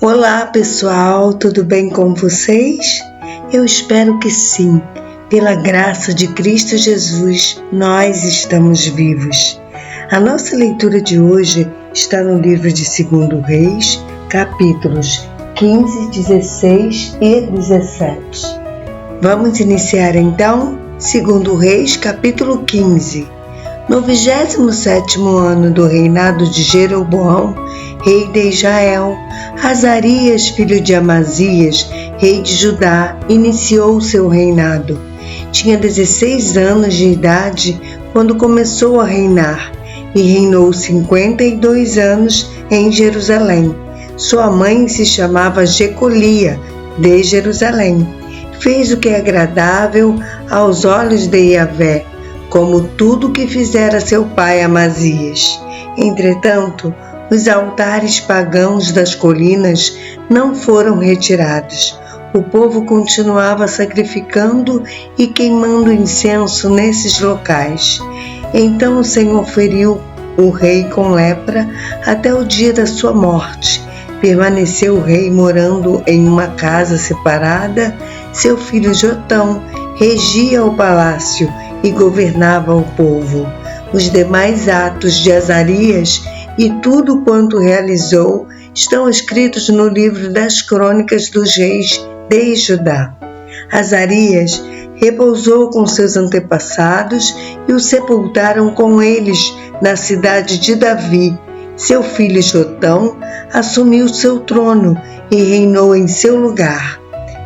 Olá pessoal, tudo bem com vocês? Eu espero que sim. Pela graça de Cristo Jesus, nós estamos vivos. A nossa leitura de hoje está no livro de 2 Reis, capítulos 15, 16 e 17. Vamos iniciar então 2 Reis, capítulo 15. No 27º ano do reinado de Jeroboão, rei de Israel, Azarias, filho de Amazias, rei de Judá, iniciou seu reinado. Tinha 16 anos de idade quando começou a reinar e reinou 52 anos em Jerusalém. Sua mãe se chamava Jecolia, de Jerusalém. Fez o que é agradável aos olhos de Yahvé, como tudo que fizera seu pai Amazias. Entretanto, os altares pagãos das colinas não foram retirados. O povo continuava sacrificando e queimando incenso nesses locais. Então o Senhor feriu o rei com lepra até o dia da sua morte. Permaneceu o rei morando em uma casa separada. Seu filho Jotão regia o palácio e governava o povo. Os demais atos de Azarias e tudo quanto realizou estão escritos no livro das crônicas dos reis de Judá. Azarias repousou com seus antepassados e o sepultaram com eles na cidade de Davi. Seu filho Jotão assumiu seu trono e reinou em seu lugar.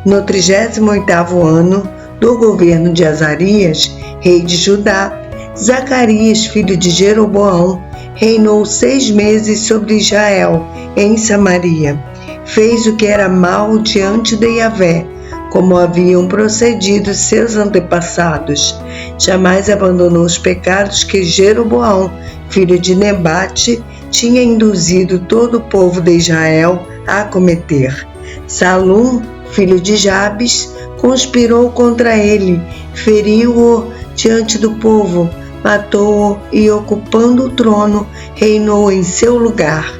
No 38º ano do governo de Azarias, rei de Judá, Zacarias, filho de Jeroboão, reinou 6 meses sobre Israel, em Samaria. Fez o que era mal diante de Yahvé, como haviam procedido seus antepassados. Jamais abandonou os pecados que Jeroboão, filho de Nebate, tinha induzido todo o povo de Israel a cometer. Salum, filho de Jabes, conspirou contra ele, feriu-o diante do povo, matou-o e, ocupando o trono, reinou em seu lugar.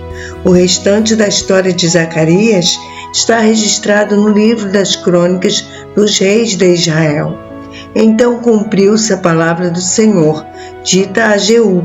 O restante da história de Zacarias está registrado no livro das crônicas dos reis de Israel. Então cumpriu-se a palavra do Senhor, dita a Jeú: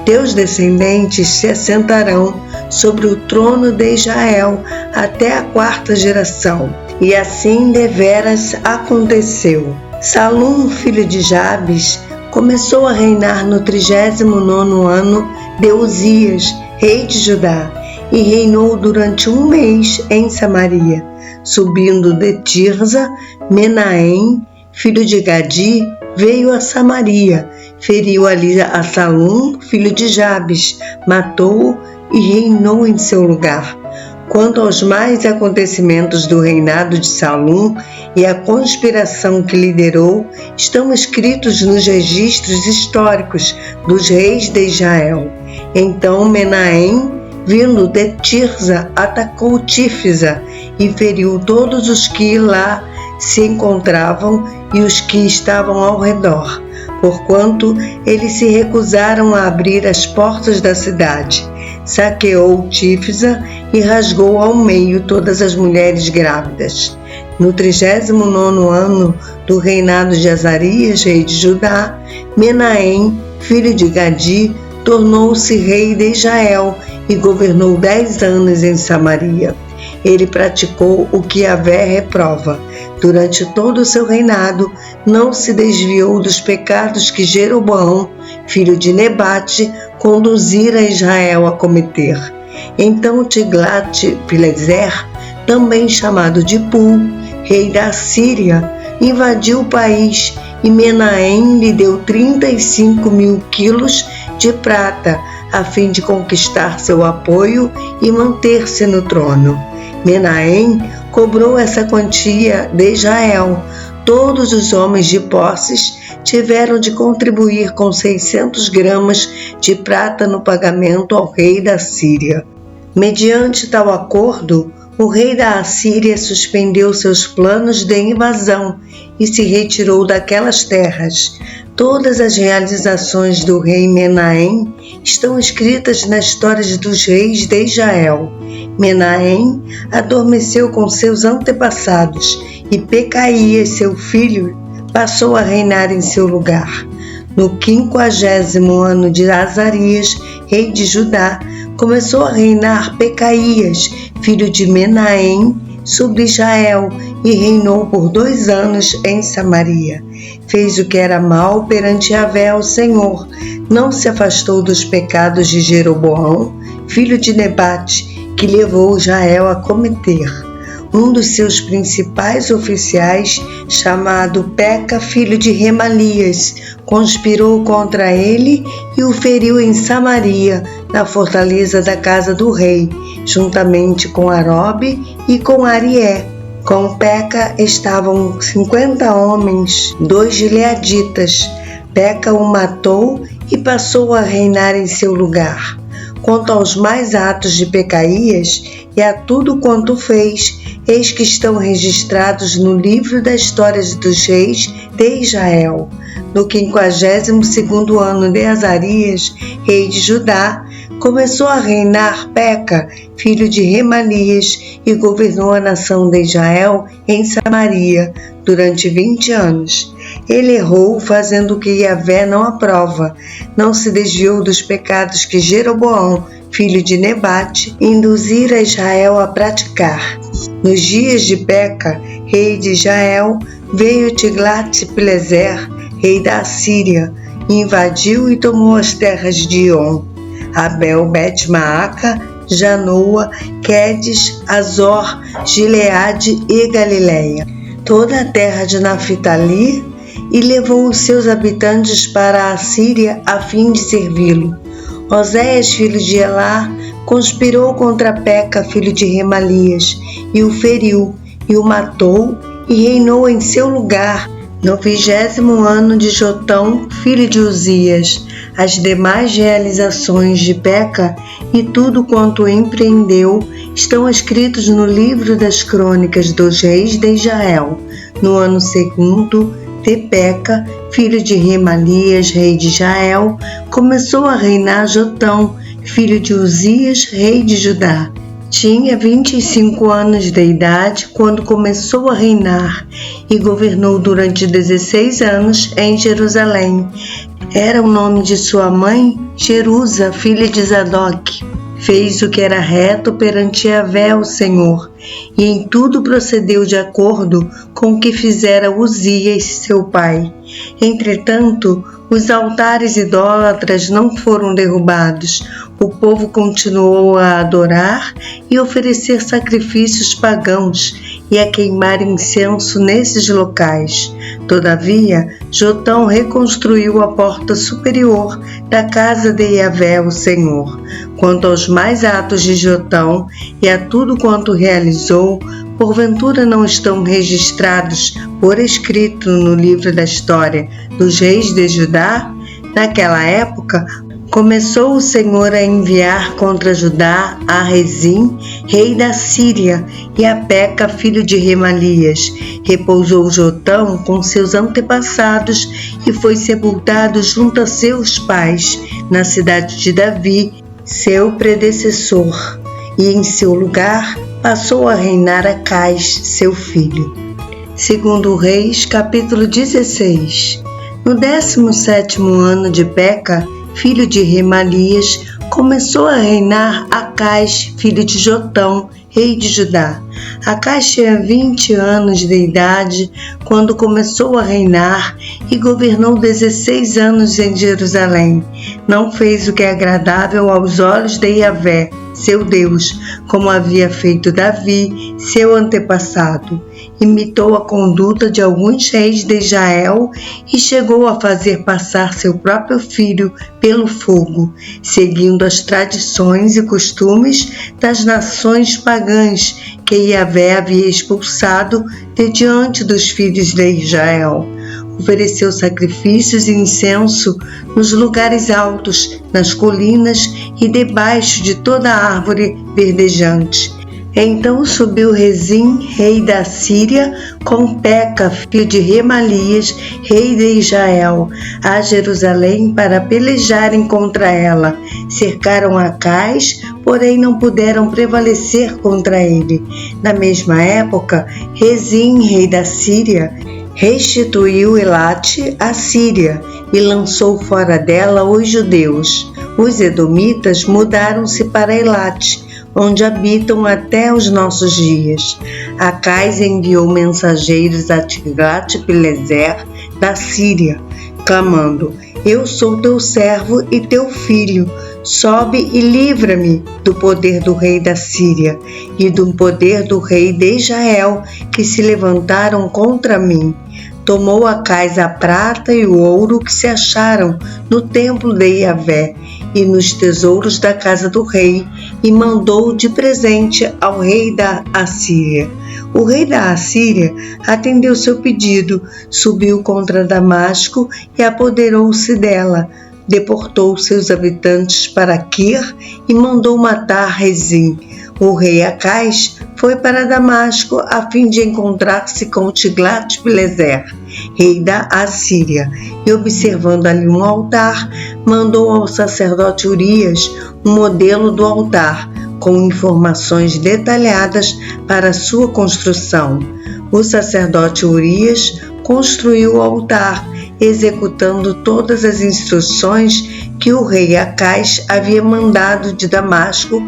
teus descendentes se assentarão sobre o trono de Israel até a 4ª geração. E assim deveras aconteceu. Salum, filho de Jabes, começou a reinar no 39º ano de Uzias, rei de Judá, e reinou durante 1 mês em Samaria. Subindo de Tirza, Menahem, filho de Gadi, veio a Samaria, feriu ali a Salum, filho de Jabes, matou-o e reinou em seu lugar. Quanto aos mais acontecimentos do reinado de Salum e a conspiração que liderou, estão escritos nos registros históricos dos reis de Israel. Então Menahem, vindo de Tirza, atacou Tífisa e feriu todos os que lá se encontravam e os que estavam ao redor, porquanto eles se recusaram a abrir as portas da cidade. Saqueou Tífisa e rasgou ao meio todas as mulheres grávidas. No 39º ano do reinado de Azarias, rei de Judá, Menahem, filho de Gadi, tornou-se rei de Israel e governou 10 anos em Samaria. Ele praticou o que Yahvé reprova. Durante todo o seu reinado, não se desviou dos pecados que Jeroboão, filho de Nebate, conduzira Israel a cometer. Então Tiglat-Pileser, também chamado de Pul, rei da Síria, invadiu o país e Menahem lhe deu 35.000 quilos de prata, a fim de conquistar seu apoio e manter-se no trono. Menahem cobrou essa quantia de Israel. Todos os homens de posses tiveram de contribuir com 600 gramas de prata no pagamento ao rei da Síria. Mediante tal acordo, o rei da Assíria suspendeu seus planos de invasão e se retirou daquelas terras. Todas as realizações do rei Menahem estão escritas na história dos reis de Israel. Menahem adormeceu com seus antepassados e Pecaías, seu filho, passou a reinar em seu lugar. No 50º ano de Azarias, rei de Judá, começou a reinar Pecaías, filho de Menahem, sobre Israel, e reinou por 2 anos em Samaria. Fez o que era mal perante Yahvé, o Senhor. Não se afastou dos pecados de Jeroboão, filho de Nebate, que levou Israel a cometer. Um dos seus principais oficiais, chamado Peca, filho de Remalias, conspirou contra ele e o feriu em Samaria, na fortaleza da casa do rei, juntamente com Arobe e com Arié. Com Peca estavam 50 homens, 2 gileaditas. Peca o matou e passou a reinar em seu lugar. Quanto aos mais atos de Pecaías e a tudo quanto fez, eis que estão registrados no livro da história dos reis de Israel. No 52º ano de Azarias, rei de Judá, começou a reinar Peca, filho de Remalias, e governou a nação de Israel em Samaria durante 20 anos. Ele errou fazendo o que Yahvé não aprova, não se desviou dos pecados que Jeroboão, filho de Nebate, induzira Israel a praticar. Nos dias de Peca, rei de Israel, veio Tiglat-Pileser, rei da Assíria, invadiu e tomou as terras de On, Abel, Bet-Maaca, Janoa, Quedes, Azor, Gileade e Galileia, toda a terra de Naphtali, e levou os seus habitantes para a Assíria a fim de servi-lo. Oséias, filho de Elá, conspirou contra Peca, filho de Remalias, e o feriu, e o matou, e reinou em seu lugar, no 20º ano de Jotão, filho de Uzias. As demais realizações de Peca e tudo quanto empreendeu estão escritos no livro das crônicas dos reis de Israel. No ano 2º de Peca, filho de Remalias, rei de Israel, começou a reinar Jotão, filho de Uzias, rei de Judá. Tinha 25 anos de idade quando começou a reinar e governou durante 16 anos em Jerusalém. Era o nome de sua mãe, Jerusa, filha de Zadok. Fez o que era reto perante Yahvé, o Senhor, e em tudo procedeu de acordo com o que fizera Uzias, seu pai. Entretanto, os altares idólatras não foram derrubados. O povo continuou a adorar e oferecer sacrifícios pagãos e a queimar incenso nesses locais. Todavia, Jotão reconstruiu a porta superior da casa de Yahvé, o Senhor. Quanto aos mais atos de Jotão e a tudo quanto realizou, porventura não estão registrados por escrito no livro da história dos reis de Judá? Naquela época, começou o Senhor a enviar contra Judá a Rezim, rei da Síria, e a Peca, filho de Remalias. Repousou Jotão com seus antepassados e foi sepultado junto a seus pais, na cidade de Davi, seu predecessor, e em seu lugar passou a reinar Acais, seu filho. Segundo Reis, capítulo 16. No 17º ano de Peca, filho de Remalias, começou a reinar Acais, filho de Jotão, rei de Judá. Acais tinha 20 anos de idade quando começou a reinar e governou 16 anos em Jerusalém. Não fez o que é agradável aos olhos de Yahvé, seu Deus, como havia feito Davi, seu antepassado. Imitou a conduta de alguns reis de Israel e chegou a fazer passar seu próprio filho pelo fogo, seguindo as tradições e costumes das nações pagãs que Yahvé havia expulsado de diante dos filhos de Israel. Ofereceu sacrifícios e incenso nos lugares altos, nas colinas e debaixo de toda árvore verdejante. Então subiu Rezim, rei da Síria, com Peca, filho de Remalias, rei de Israel, a Jerusalém para pelejarem contra ela. Cercaram Acais, porém não puderam prevalecer contra ele. Na mesma época, Rezim, rei da Síria, restituiu Elate à Síria e lançou fora dela os judeus. Os edomitas mudaram-se para Elate, onde habitam até os nossos dias. Acais enviou mensageiros a Tiglat-Pileser da Síria, clamando: Eu sou teu servo e teu filho. Sobe e livra-me do poder do rei da Síria e do poder do rei de Israel, que se levantaram contra mim. Tomou Acais a prata e o ouro que se acharam no templo de Yahvé e nos tesouros da casa do rei, e mandou de presente ao rei da Assíria. O rei da Assíria atendeu seu pedido, subiu contra Damasco e apoderou-se dela. Deportou seus habitantes para Quir e mandou matar Rezim. O rei Acais foi para Damasco a fim de encontrar-se com Tiglat-Pileser, rei da Assíria, e observando ali um altar, mandou ao sacerdote Urias um modelo do altar, com informações detalhadas para sua construção. O sacerdote Urias construiu o altar, executando todas as instruções que o rei Acais havia mandado de Damasco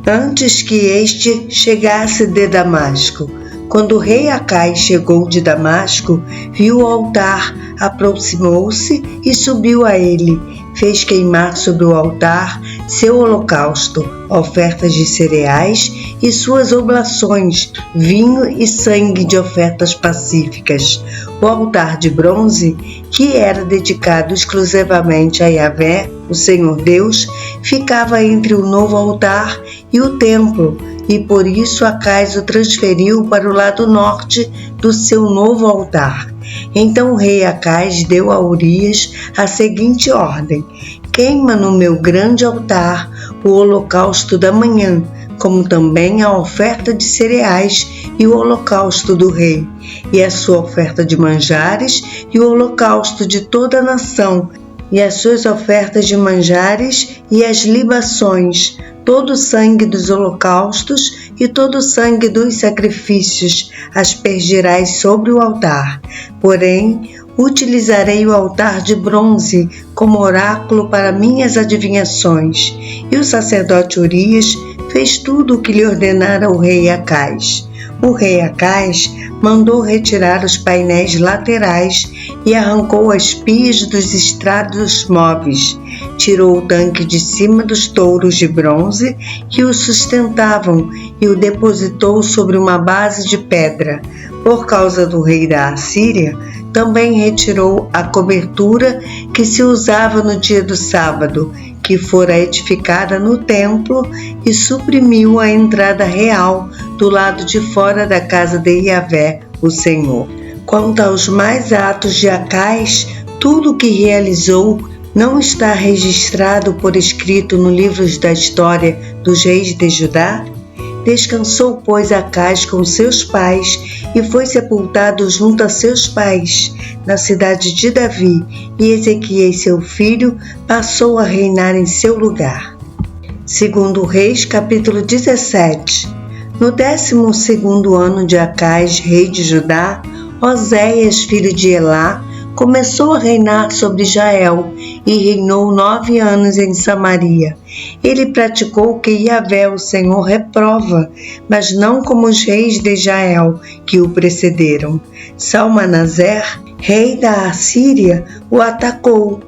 antes que este chegasse de Damasco. Quando o rei Acais chegou de Damasco, viu o altar, aproximou-se e subiu a ele. Fez queimar sobre o altar seu holocausto, ofertas de cereais e suas oblações, vinho e sangue de ofertas pacíficas. O altar de bronze, que era dedicado exclusivamente a Yahvé, o Senhor Deus, ficava entre o novo altar e o templo, e por isso Acais o transferiu para o lado norte do seu novo altar. Então o rei Acais deu a Urias a seguinte ordem: queima no meu grande altar o holocausto da manhã, como também a oferta de cereais e o holocausto do rei, e a sua oferta de manjares e o holocausto de toda a nação, e as suas ofertas de manjares e as libações, todo o sangue dos holocaustos e todo o sangue dos sacrifícios aspergirás sobre o altar. Porém, utilizarei o altar de bronze como oráculo para minhas adivinhações. E o sacerdote Urias fez tudo o que lhe ordenara o rei Acais. O rei Acais mandou retirar os painéis laterais e arrancou as pias dos estrados móveis. Tirou o tanque de cima dos touros de bronze que o sustentavam e o depositou sobre uma base de pedra. Por causa do rei da Assíria, também retirou a cobertura que se usava no dia do sábado, que fora edificada no templo, e suprimiu a entrada real do lado de fora da casa de Yahvé, o Senhor. Quanto aos mais atos de Acais, tudo o que realizou não está registrado por escrito no livro da história dos reis de Judá? Descansou, pois, Acais com seus pais e foi sepultado junto a seus pais, na cidade de Davi, e Ezequias, seu filho, passou a reinar em seu lugar. Segundo Reis, capítulo 17. No 12º ano de Acais, rei de Judá, Oséias, filho de Elá, começou a reinar sobre Israel e reinou 9 anos em Samaria. Ele praticou o que Yahvé, o Senhor, reprova, mas não como os reis de Israel que o precederam. Salmanaser, rei da Assíria, o atacou.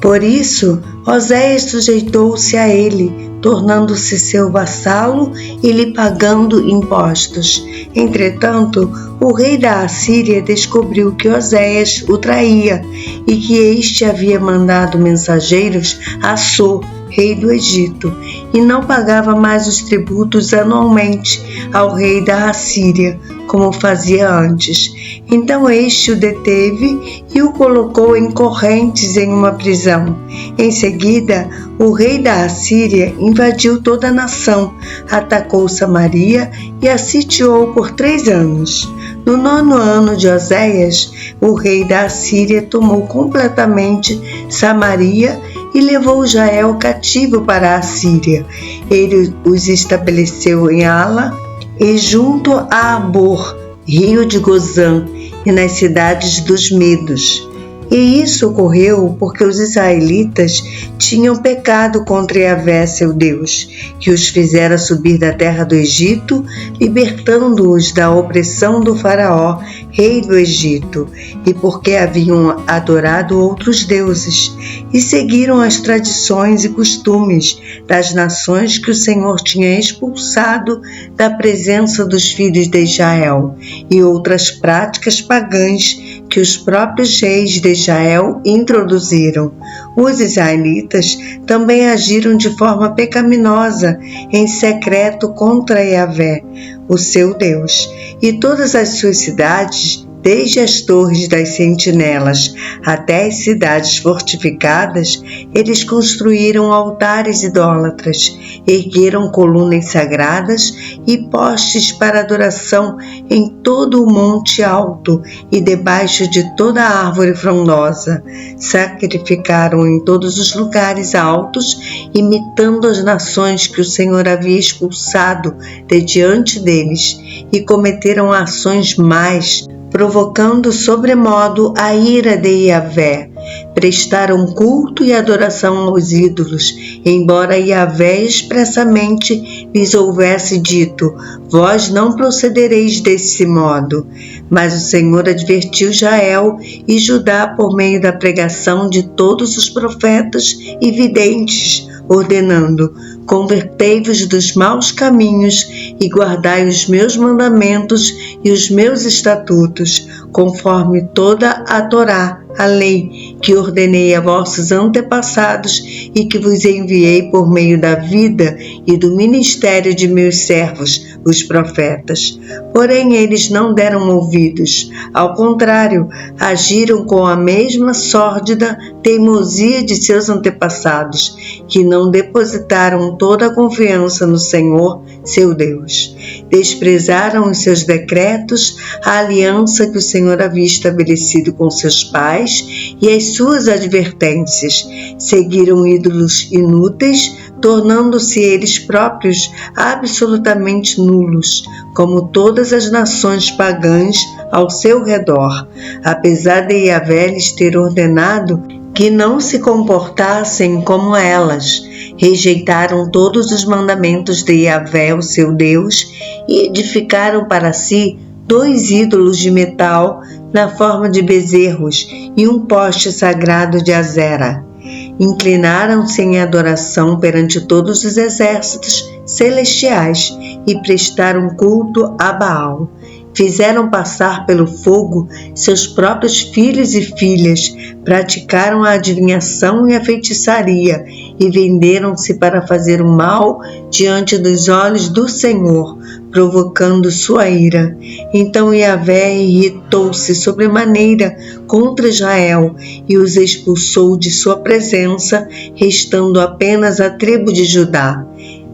Por isso, Oséias sujeitou-se a ele, tornando-se seu vassalo e lhe pagando impostos. Entretanto, o rei da Assíria descobriu que Oséias o traía e que este havia mandado mensageiros a So, rei do Egito, e não pagava mais os tributos anualmente ao rei da Assíria, como fazia antes. Então este o deteve e o colocou em correntes em uma prisão. Em seguida, o rei da Assíria invadiu toda a nação, atacou Samaria e a sitiou por 3 anos. No 9º ano de Oséias, o rei da Assíria tomou completamente Samaria e levou Israel cativo para a Assíria. Ele os estabeleceu em Ala e junto a Abor, rio de Gozã, e nas cidades dos Medos. E isso ocorreu porque os israelitas tinham pecado contra Yahvé, seu Deus, que os fizera subir da terra do Egito, libertando-os da opressão do faraó, rei do Egito, e porque haviam adorado outros deuses, e seguiram as tradições e costumes das nações que o Senhor tinha expulsado da presença dos filhos de Israel, e outras práticas pagãs que os próprios reis de Israel introduziram. Os israelitas também agiram de forma pecaminosa em secreto contra Yahvé, o seu Deus, e todas as suas cidades, desde as torres das sentinelas até as cidades fortificadas, eles construíram altares idólatras, ergueram colunas sagradas e postes para adoração em todo o monte alto e debaixo de toda a árvore frondosa. Sacrificaram em todos os lugares altos, imitando as nações que o Senhor havia expulsado de diante deles, e cometeram ações más, provocando sobremodo a ira de Yahvé. Prestaram culto e adoração aos ídolos, embora Yahvé expressamente lhes houvesse dito: vós não procedereis desse modo. Mas o Senhor advertiu Israel e Judá por meio da pregação de todos os profetas e videntes, ordenando: convertei-vos dos maus caminhos e guardai os meus mandamentos e os meus estatutos, conforme toda a Torá, a lei que ordenei a vossos antepassados e que vos enviei por meio da vida e do ministério de meus servos, os profetas. Porém, eles não deram ouvidos. Ao contrário, agiram com a mesma sórdida teimosia de seus antepassados, que não depositaram toda a confiança no Senhor, seu Deus. Desprezaram os seus decretos, a aliança que o Senhor havia estabelecido com seus pais e as suas advertências. Seguiram ídolos inúteis, tornando-se eles próprios absolutamente nulos, como todas as nações pagãs ao seu redor, apesar de Yahvé lhes ter ordenado que não se comportassem como elas. Rejeitaram todos os mandamentos de Yahvé, o seu Deus, e edificaram para si 2 ídolos de metal na forma de bezerros e um poste sagrado de Azera. Inclinaram-se em adoração perante todos os exércitos celestiais e prestaram culto a Baal. Fizeram passar pelo fogo seus próprios filhos e filhas, praticaram a adivinhação e a feitiçaria e venderam-se para fazer o mal diante dos olhos do Senhor, provocando sua ira. Então Yahvé irritou-se sobremaneira contra Israel e os expulsou de sua presença, restando apenas a tribo de Judá.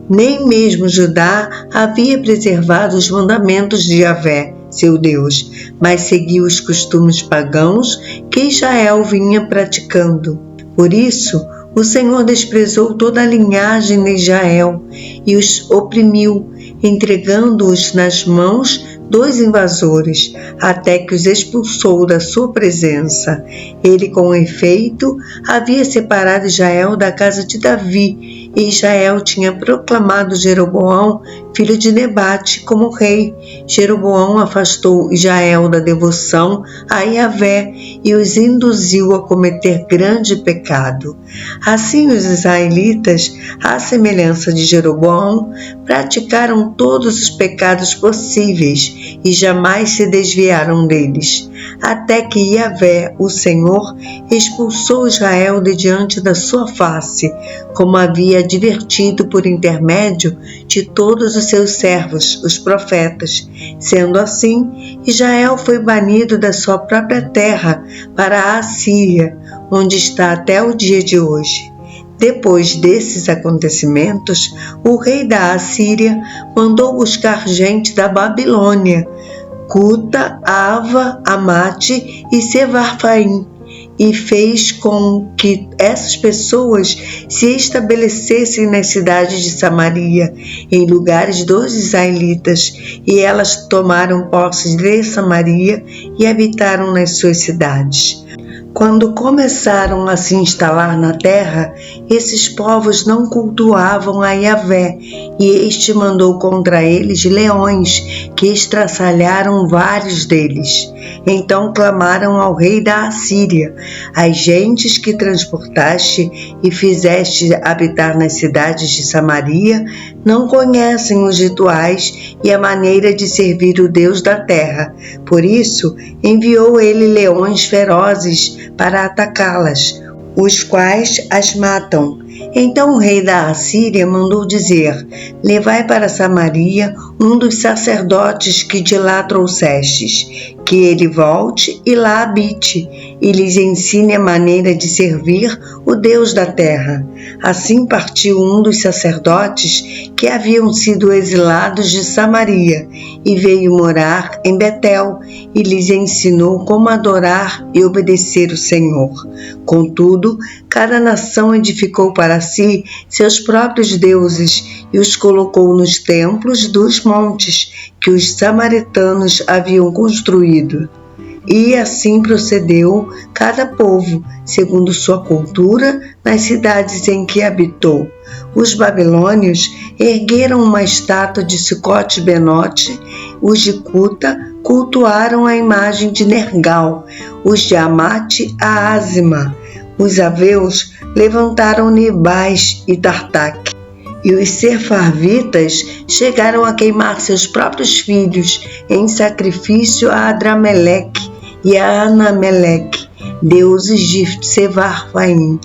Nem mesmo Judá havia preservado os mandamentos de Yahvé, seu Deus, mas seguiu os costumes pagãos que Israel vinha praticando. Por isso, o Senhor desprezou toda a linhagem de Israel e os oprimiu, entregando-os nas mãos 2 invasores, até que os expulsou da sua presença. Ele, com efeito, havia separado Israel da casa de Davi e Israel tinha proclamado Jeroboão, filho de Nebate, como rei. Jeroboão afastou Israel da devoção a Yahvé e os induziu a cometer grande pecado. Assim os israelitas, à semelhança de Jeroboão, praticaram todos os pecados possíveis e jamais se desviaram deles, até que Yahvé, o Senhor, expulsou Israel de diante da sua face, como havia advertido por intermédio de todos os seus servos, os profetas. Sendo assim, Israel foi banido da sua própria terra para a Assíria, onde está até o dia de hoje. Depois desses acontecimentos, o rei da Assíria mandou buscar gente da Babilônia, Cuta, Ava, Amate e Sevarfaim, e fez com que essas pessoas se estabelecessem nas cidades de Samaria, em lugares dos israelitas, e elas tomaram posse de Samaria e habitaram nas suas cidades. Quando começaram a se instalar na terra, esses povos não cultuavam a Yahvé, e este mandou contra eles leões, que estraçalharam vários deles. Então clamaram ao rei da Assíria: as gentes que transportaste e fizeste habitar nas cidades de Samaria não conhecem os rituais e a maneira de servir o Deus da terra. Por isso, enviou ele leões ferozes para atacá-las, os quais as matam. Então o rei da Assíria mandou dizer: levai para Samaria um dos sacerdotes que de lá trouxestes, que ele volte e lá habite, e lhes ensine a maneira de servir o Deus da terra. Assim partiu um dos sacerdotes que haviam sido exilados de Samaria, e veio morar em Betel, e lhes ensinou como adorar e obedecer o Senhor. Contudo, cada nação edificou para si seus próprios deuses e os colocou nos templos dos montes que os samaritanos haviam construído. E assim procedeu cada povo, segundo sua cultura, nas cidades em que habitou. Os babilônios ergueram uma estátua de Sucote-Benote, os de Cuta cultuaram a imagem de Nergal, os de Amate a Azima, os aveus levantaram Nibais e Tartaque, e os sefarvitas chegaram a queimar seus próprios filhos em sacrifício a Adrameleque e a Anameleque, deuses de Sevarfaim.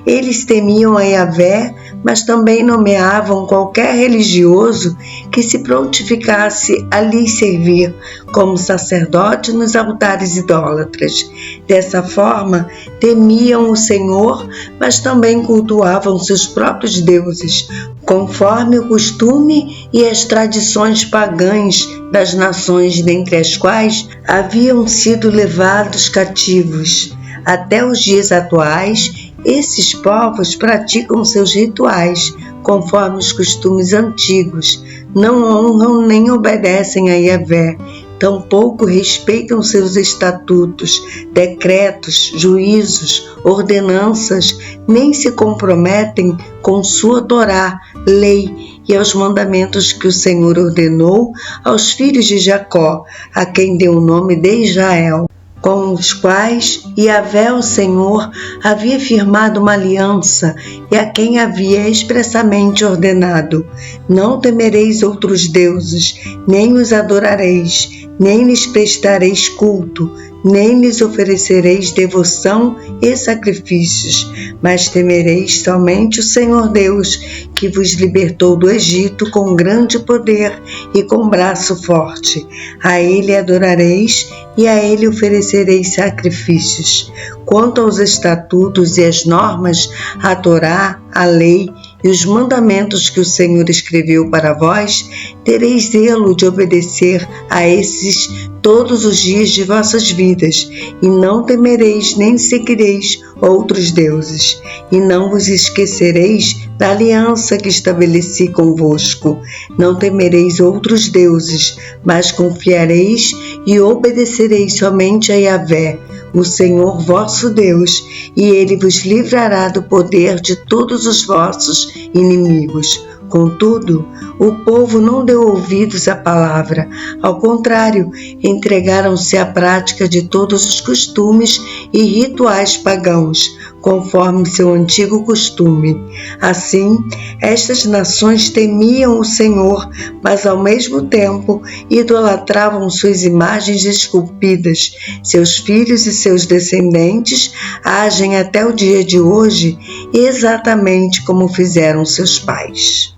Eles temiam a Yahvé, mas também nomeavam qualquer religioso que se prontificasse a lhes servir como sacerdote nos altares idólatras. Dessa forma, temiam o Senhor, mas também cultuavam seus próprios deuses, conforme o costume e as tradições pagãs das nações dentre as quais haviam sido levados cativos. Até os dias atuais, esses povos praticam seus rituais conforme os costumes antigos, não honram nem obedecem a Yahvé, tampouco respeitam seus estatutos, decretos, juízos, ordenanças, nem se comprometem com sua Torá, lei, e aos mandamentos que o Senhor ordenou aos filhos de Jacó, a quem deu o nome de Israel, com os quais Yahvé, o Senhor, havia firmado uma aliança e a quem havia expressamente ordenado: não temereis outros deuses, nem os adorareis, nem lhes prestareis culto, nem lhes oferecereis devoção e sacrifícios, mas temereis somente o Senhor Deus, que vos libertou do Egito com grande poder e com braço forte. A ele adorareis e a ele oferecereis sacrifícios. Quanto aos estatutos e as normas, a Torá, a lei e os mandamentos que o Senhor escreveu para vós, tereis zelo de obedecer a esses todos os dias de vossas vidas, e não temereis nem seguireis outros deuses, e não vos esquecereis da aliança que estabeleci convosco. Não temereis outros deuses, mas confiareis e obedecereis somente a Yahvé, o Senhor vosso Deus, e Ele vos livrará do poder de todos os vossos inimigos. Contudo, o povo não deu ouvidos à palavra, ao contrário, entregaram-se à prática de todos os costumes e rituais pagãos, conforme seu antigo costume. Assim, estas nações temiam o Senhor, mas ao mesmo tempo idolatravam suas imagens esculpidas. Seus filhos e seus descendentes agem até o dia de hoje exatamente como fizeram seus pais.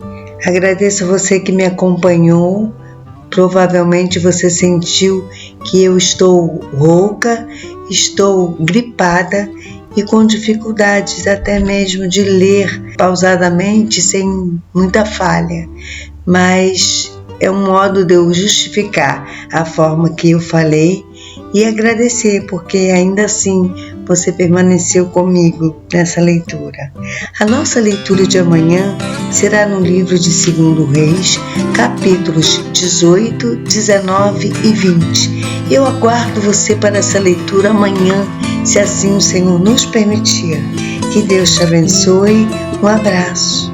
Agradeço a você que me acompanhou. Provavelmente você sentiu que eu estou rouca, estou gripada e com dificuldades até mesmo de ler pausadamente, sem muita falha. Mas é um modo de eu justificar a forma que eu falei e agradecer, porque ainda assim você permaneceu comigo nessa leitura. A nossa leitura de amanhã será no livro de 2 Reis, capítulos 18, 19 e 20. Eu aguardo você para essa leitura amanhã, se assim o Senhor nos permitir. Que Deus te abençoe. Um abraço.